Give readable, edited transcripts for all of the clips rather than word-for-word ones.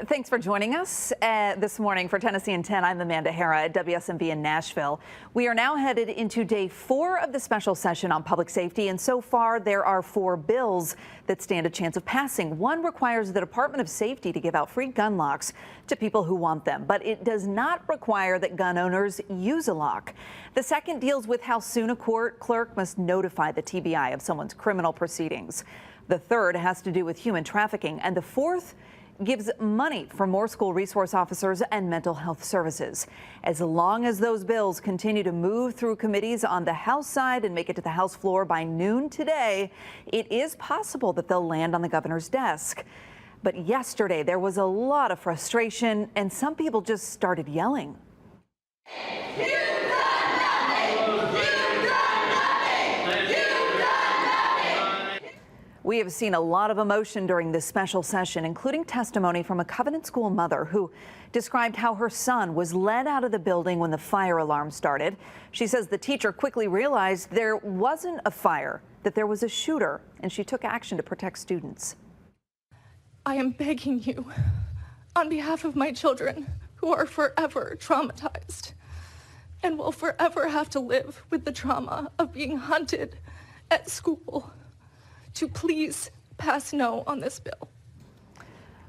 Thanks for joining us this morning for Tennessee in 10. I'm Amanda Hara at WSMV in Nashville. We are now headed into day 4 of the special session on public safety, and so far there are 4 bills that stand a chance of passing. One requires the Department of Safety to give out free gun locks to people who want them, but it does not require that gun owners use a lock. The second deals with how soon a court clerk must notify the TBI of someone's criminal proceedings. The third has to do with human trafficking, and the fourth gives money for more school resource officers and mental health services. As long as those bills continue to move through committees on the House side and make it to the House floor by noon today, it is possible that they'll land on the governor's desk. But yesterday there was a lot of frustration and some people just started yelling. We have seen a lot of emotion during this special session, including testimony from a Covenant School mother who described how her son was led out of the building when the fire alarm started. She says the teacher quickly realized there wasn't a fire, that there was a shooter, and she took action to protect students. I am begging you, on behalf of my children who are forever traumatized and will forever have to live with the trauma of being hunted at school, to please pass no on this bill.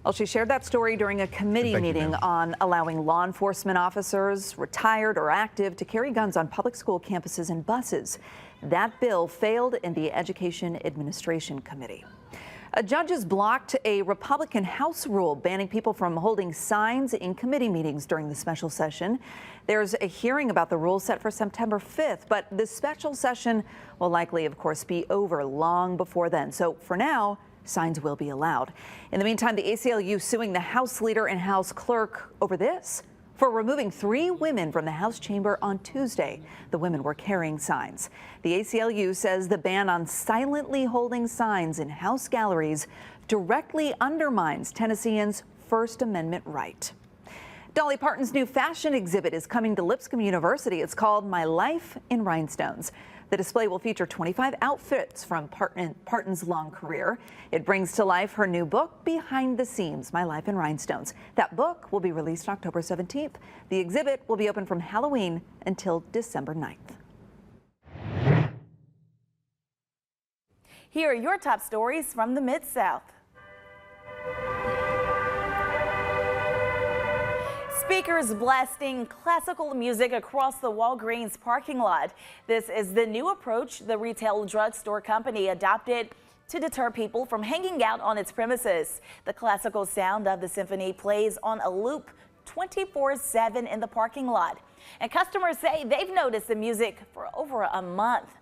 Well, she shared that story during a committee meeting on allowing law enforcement officers, retired or active, to carry guns on public school campuses and buses. That bill failed in the Education Administration Committee. Judges blocked a Republican House rule banning people from holding signs in committee meetings during the special session. There's a hearing about the rule set for September 5th, but the special session will likely, of course, be over long before then. So for now, signs will be allowed. In the meantime, the ACLU suing the House leader and House clerk over this, for removing 3 women from the House chamber on Tuesday. The women were carrying signs. The ACLU says the ban on silently holding signs in House galleries directly undermines Tennesseans' First Amendment right. Dolly Parton's new fashion exhibit is coming to Lipscomb University. It's called My Life in Rhinestones. The display will feature 25 outfits from Parton's long career. It brings to life her new book, Behind the Seams, My Life in Rhinestones. That book will be released October 17th. The exhibit will be open from Halloween until December 9th. Here are your top stories from the Mid-South. Speakers blasting classical music across the Walgreens parking lot. This is the new approach the retail drugstore company adopted to deter people from hanging out on its premises. The classical sound of the symphony plays on a loop 24/7 in the parking lot. And customers say they've noticed the music for over a month.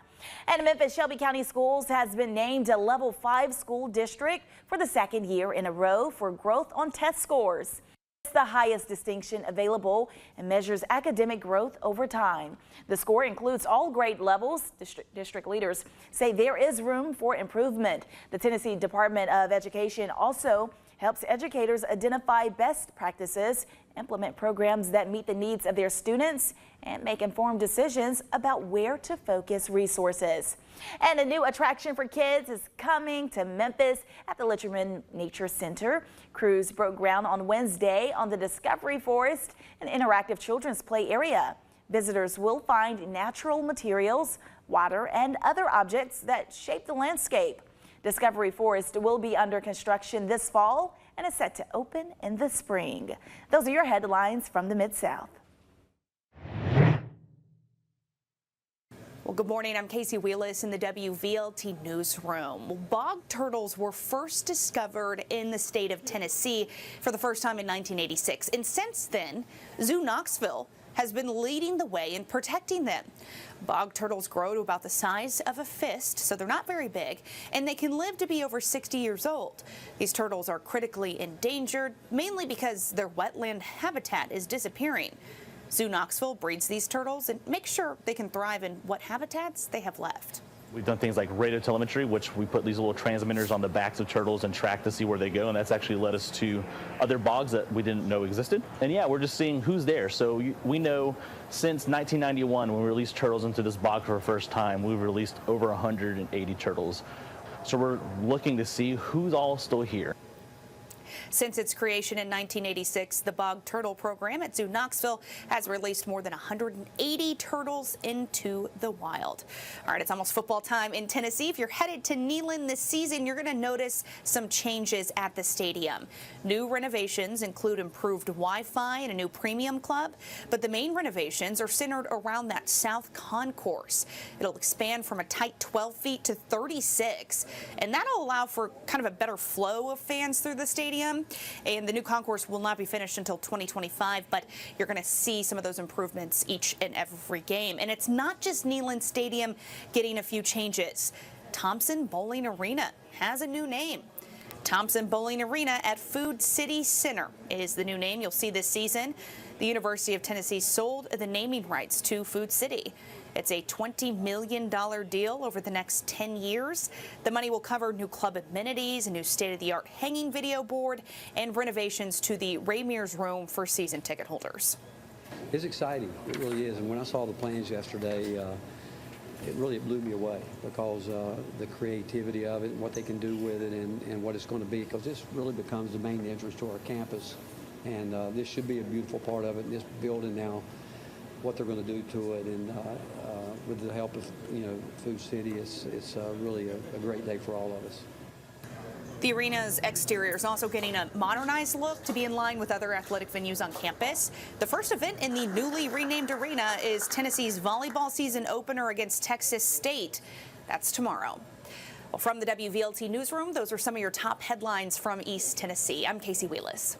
And Memphis Shelby County Schools has been named a Level 5 school district for the 2nd year in a row for growth on test scores. It's the highest distinction available and measures academic growth over time. The score includes all grade levels. District leaders say there is room for improvement. The Tennessee Department of Education also helps educators identify best practices, implement programs that meet the needs of their students, and make informed decisions about where to focus resources. And a new attraction for kids is coming to Memphis at the Litcherman Nature Center. Crews broke ground on Wednesday on the Discovery Forest, an interactive children's play area. Visitors will find natural materials, water, and other objects that shape the landscape. Discovery Forest will be under construction this fall and is set to open in the spring. Those are your headlines from the Mid-South. Well, good morning. I'm Casey Wheelis in the WVLT newsroom. Bog turtles were first discovered in the state of Tennessee for the first time in 1986. And since then, Zoo Knoxville has been leading the way in protecting them. Bog turtles grow to about the size of a fist, so they're not very big, and they can live to be over 60 years old. These turtles are critically endangered, mainly because their wetland habitat is disappearing. Zoo Knoxville breeds these turtles and makes sure they can thrive in what habitats they have left. We've done things like radio telemetry, which we put these little transmitters on the backs of turtles and track to see where they go, and that's actually led us to other bogs that we didn't know existed. And yeah, we're just seeing who's there. So we know since 1991, when we released turtles into this bog for the first time, we've released over 180 turtles. So we're looking to see who's all still here. Since its creation in 1986, the Bog Turtle Program at Zoo Knoxville has released more than 180 turtles into the wild. All right, it's almost football time in Tennessee. If you're headed to Neyland this season, you're going to notice some changes at the stadium. New renovations include improved Wi-Fi and a new premium club, but the main renovations are centered around that south concourse. It'll expand from a tight 12 feet to 36, and that'll allow for kind of a better flow of fans through the stadium. And the new concourse will not be finished until 2025, but you're going to see some of those improvements each and every game. And it's not just Neyland Stadium getting a few changes. Thompson Bowling Arena has a new name. Thompson Bowling Arena at Food City Center is the new name you'll see this season. The University of Tennessee sold the naming rights to Food City. It's a $20 million deal over the next 10 years. The money will cover new club amenities, a new state-of-the-art hanging video board, and renovations to the Ray Mears Room for season ticket holders. It's exciting. It really is. And when I saw the plans yesterday, it really blew me away because the creativity of it and what they can do with it and what it's going to be, because this really becomes the main entrance to our campus. And this should be a beautiful part of it. And this building now, what they're going to do to it, and with the help of Food City, it's really a great day for all of us. The arena's exterior is also getting a modernized look to be in line with other athletic venues on campus. The first event in the newly renamed arena is Tennessee's volleyball season opener against Texas State. That's tomorrow. Well, from the WVLT newsroom, those are some of your top headlines from East Tennessee. I'm Casey Wheelis.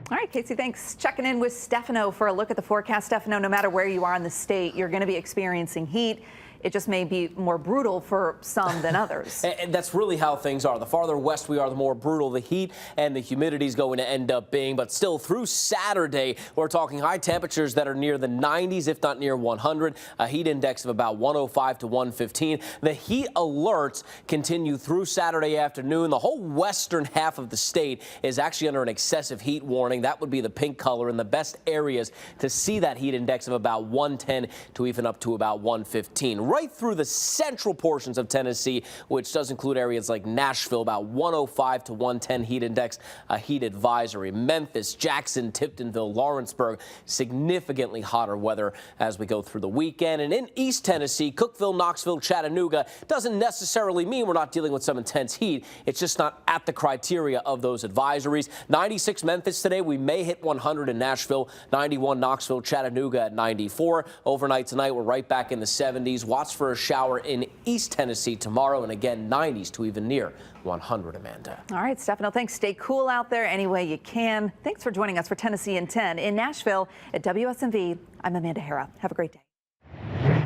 All right, Casey, thanks. Checking in with Stefano for a look at the forecast. Stefano, no matter where you are in the state, you're going to be experiencing heat. It just may be more brutal for some than others. And that's really how things are. The farther west we are, the more brutal the heat and the humidity is going to end up being. But still, through Saturday, we're talking high temperatures that are near the 90s, if not near 100. A heat index of about 105 to 115. The heat alerts continue through Saturday afternoon. The whole western half of the state is actually under an excessive heat warning. That would be the pink color, and the best areas to see that heat index of about 110 to even up to about 115. Right through the central portions of Tennessee, which does include areas like Nashville, about 105 to 110 heat index, a heat advisory. Memphis, Jackson, Tiptonville, Lawrenceburg, significantly hotter weather as we go through the weekend. And in East Tennessee, Cookeville, Knoxville, Chattanooga doesn't necessarily mean we're not dealing with some intense heat. It's just not at the criteria of those advisories. 96 Memphis today. We may hit 100 in Nashville, 91 Knoxville, Chattanooga at 94. Overnight tonight, we're right back in the 70s. Watch for a shower in East Tennessee tomorrow, and again 90s to even near 100, Amanda. All right, Stefano, thanks. Stay cool out there any way you can. Thanks for joining us for Tennessee in 10. In Nashville at WSMV, I'm Amanda Hara. Have a great day.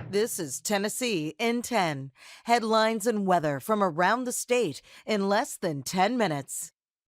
This is Tennessee in 10. Headlines and weather from around the state in less than 10 minutes.